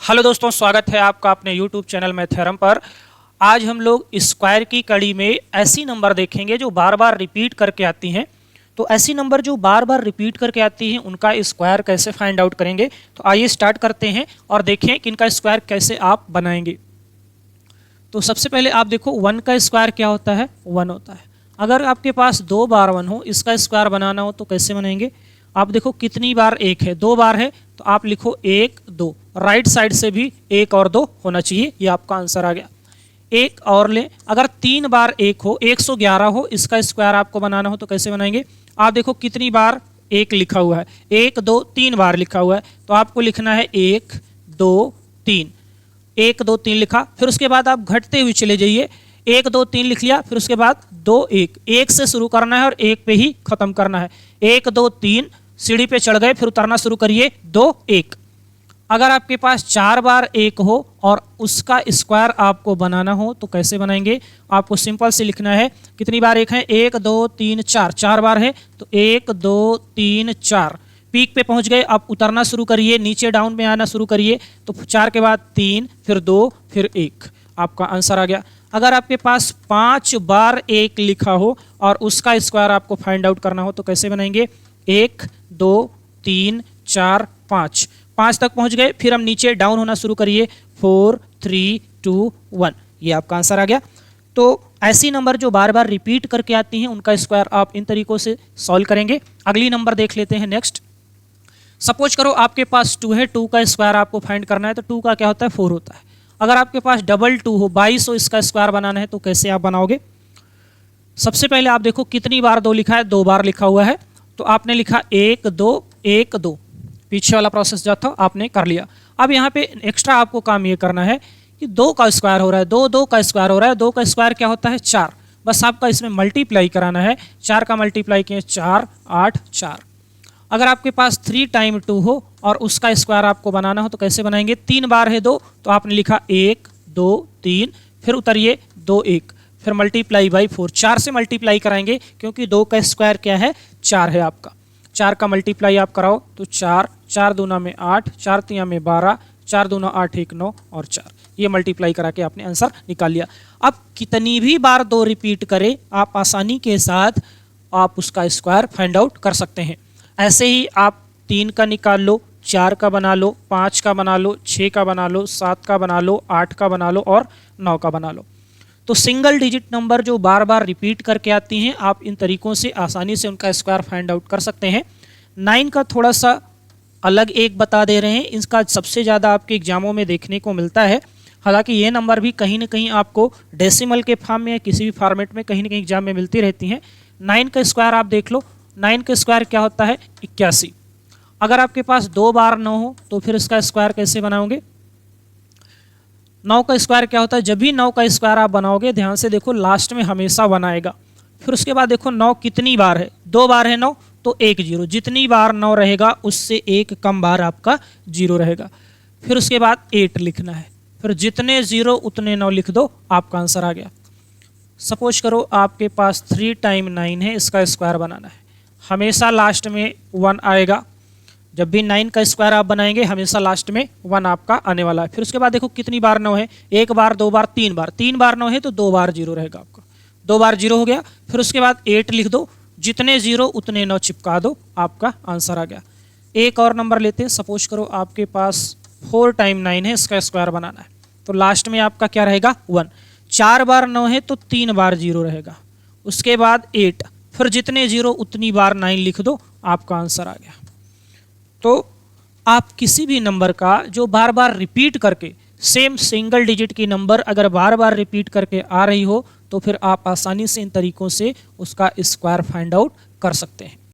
Hello दोस्तों, स्वागत है आपका अपने YouTube चैनल में थ्योरम पर। आज हम लोग स्क्वायर की कड़ी में ऐसी नंबर देखेंगे जो बार बार रिपीट करके आती हैं। तो ऐसी नंबर जो बार बार रिपीट करके आती हैं उनका स्क्वायर कैसे फाइंड आउट करेंगे। तो आइए स्टार्ट करते हैं और देखें कि इनका स्क्वायर कैसे आप बनाएंगे। तो सबसे पहले आप देखो 1 का स्क्वायर क्या होता है, 1 होता है। अगर आपके पास 2 बार 1 हो, इसका स्क्वायर बनाना हो तो कैसे बनाएंगे। आप देखो कितनी बार 1 है, 2 बार है तो आप लिखो 1 2, राइट साइड से भी 1 और 2 होना चाहिए, ये आपका आंसर आ गया। एक और लें, अगर 3 बार 1 हो, 111 हो, इसका स्क्वायर आपको बनाना हो तो कैसे बनाएंगे। आप देखो कितनी बार 1 लिखा हुआ है, 1 2 3 बार लिखा हुआ है, तो आपको लिखना है 1 2 3, 1 2 3 लिखा। फिर उसके बाद आप घटते हुए चले जाइए, 1 2 3 लिख लिया, फिर उसके बाद 2 1, 1 से शुरू करना है और 1 पे ही खत्म करना है। 1 2 3 सीढ़ी पे चढ़ गए, फिर उतरना शुरू करिए, 2 1। अगर आपके पास 4 बार 1 हो और उसका स्क्वायर आपको बनाना हो तो कैसे बनाएंगे। आपको सिंपल से लिखना है, कितनी बार 1 है, 1 2 3 4, 4 बार है तो 1 2 3 4। पीक पे पहुंच गए, अब उतरना शुरू करिए, नीचे डाउन में आना शुरू करिए, तो 4 के बाद 3, फिर 2, फिर 1, आपका आंसर आ गया। अगर आपके पास 5 बार 1 लिखा हो और उसका स्क्वायर आपको फाइंड आउट करना हो तो कैसे बनाएंगे। 1 2 3 4 5, 5 तक पहुंच गए, फिर हम नीचे डाउन होना शुरू करिए, 4 3 2 1, ये आपका आंसर आ गया। तो ऐसी नंबर जो बार बार रिपीट करके आती हैं उनका स्क्वायर आप इन तरीकों से सॉल्व करेंगे। अगली नंबर देख लेते हैं नेक्स्ट। सपोज करो आपके पास 2 है, 2 का स्क्वायर आपको फाइंड करना है, तो 2 का क्या होता है, 4 होता है। अगर आपके पास 2 हो, 22 हो, इसका स्क्वायर बनाना है तो कैसे आप बनाओगे। सबसे पहले आप देखो कितनी बार 2 लिखा है, 2 बार लिखा हुआ है, तो आपने लिखा 1 2 1 2, पीछे वाला प्रोसेस जो था आपने कर लिया। अब यहाँ पे एक्स्ट्रा आपको काम ये करना है कि 2 का स्क्वायर हो रहा है, 2 2 का स्क्वायर हो रहा है, 2 का स्क्वायर क्या होता है, 4। बस आपका इसमें मल्टीप्लाई कराना है, 4 का मल्टीप्लाई किए 4 8 4। अगर आपके पास 3 टाइम 2 हो और उसका स्क्वायर आपको बनाना हो तो कैसे बनाएंगे। 3 बार है 2, तो आपने लिखा 1 2 3, फिर उतरिए 2 1, फिर मल्टीप्लाई बाई 4, 4 से मल्टीप्लाई कराएंगे क्योंकि 2 का स्क्वायर क्या है, 4 है आपका। 4 का मल्टीप्लाई आप कराओ तो 4 4 दूना में 8, 4 तिया में 12, 4 दूना 8 1 9 और 4, ये मल्टीप्लाई करा के आपने आंसर निकाल लिया। अब कितनी भी बार 2 रिपीट करें आप आसानी के साथ आप उसका स्क्वायर फाइंड आउट कर सकते हैं। ऐसे ही आप 3 का निकाल लो, 4 का बना लो, 5 का बना लो, 6 का बना लो, 7 का बना लो, 8 का बना लो और 9 का बना लो। तो सिंगल डिजिट नंबर जो बार बार रिपीट करके आती हैं आप इन तरीकों से आसानी से उनका स्क्वायर फाइंड आउट कर सकते हैं। 9 का थोड़ा सा अलग एक बता दे रहे हैं, इसका सबसे ज़्यादा आपके एग्जामों में देखने को मिलता है। हालांकि ये नंबर भी कहीं ना कहीं आपको डेसिमल के फॉर्म में या किसी भी फॉर्मेट में कहीं ना कहीं एग्जाम में मिलती रहती हैं। 9 का स्क्वायर आप देख लो, 9 का स्क्वायर क्या होता है, 81। अगर आपके पास 2 बार 9 हो तो फिर इसका स्क्वायर कैसे बनाओगे। 9 का स्क्वायर क्या होता है, जब भी 9 का स्क्वायर आप बनाओगे ध्यान से देखो लास्ट में हमेशा 1 आएगा। फिर उसके बाद देखो 9 कितनी बार है, 2 बार है 9 तो 1 0, जितनी बार 9 रहेगा उससे 1 कम बार आपका 0 रहेगा। फिर उसके बाद 8 लिखना है, फिर जितने 0 उतने 9 लिख दो, आपका आंसर आ गया। सपोज करो आपके पास 3 टाइम 9 है, इसका स्क्वायर बनाना है, हमेशा लास्ट में 1 आएगा। जब भी 9 का स्क्वायर आप बनाएंगे हमेशा लास्ट में 1 आपका आने वाला है। फिर उसके बाद देखो कितनी बार 9 है, 1 बार 2 बार 3 बार, 3 बार 9 है तो 2 बार 0 रहेगा आपका, 2 बार 0 हो गया। फिर उसके बाद 8 लिख दो, जितने 0 उतने 9 चिपका दो, आपका आंसर आ गया। एक और नंबर लेते हैं, सपोज करो आपके पास 4 टाइम 9 है, इसका स्क्वायर बनाना है, तो लास्ट में आपका क्या रहेगा, 1। 4 बार 9 है तो 3 बार 0 रहेगा, उसके बाद 8, फिर जितने 0 उतनी बार 9 लिख दो, आपका आंसर आ गया। तो आप किसी भी नंबर का जो बार बार रिपीट करके सेम सिंगल डिजिट की नंबर अगर बार बार रिपीट करके आ रही हो तो फिर आप आसानी से इन तरीकों से उसका स्क्वायर फाइंड आउट कर सकते हैं।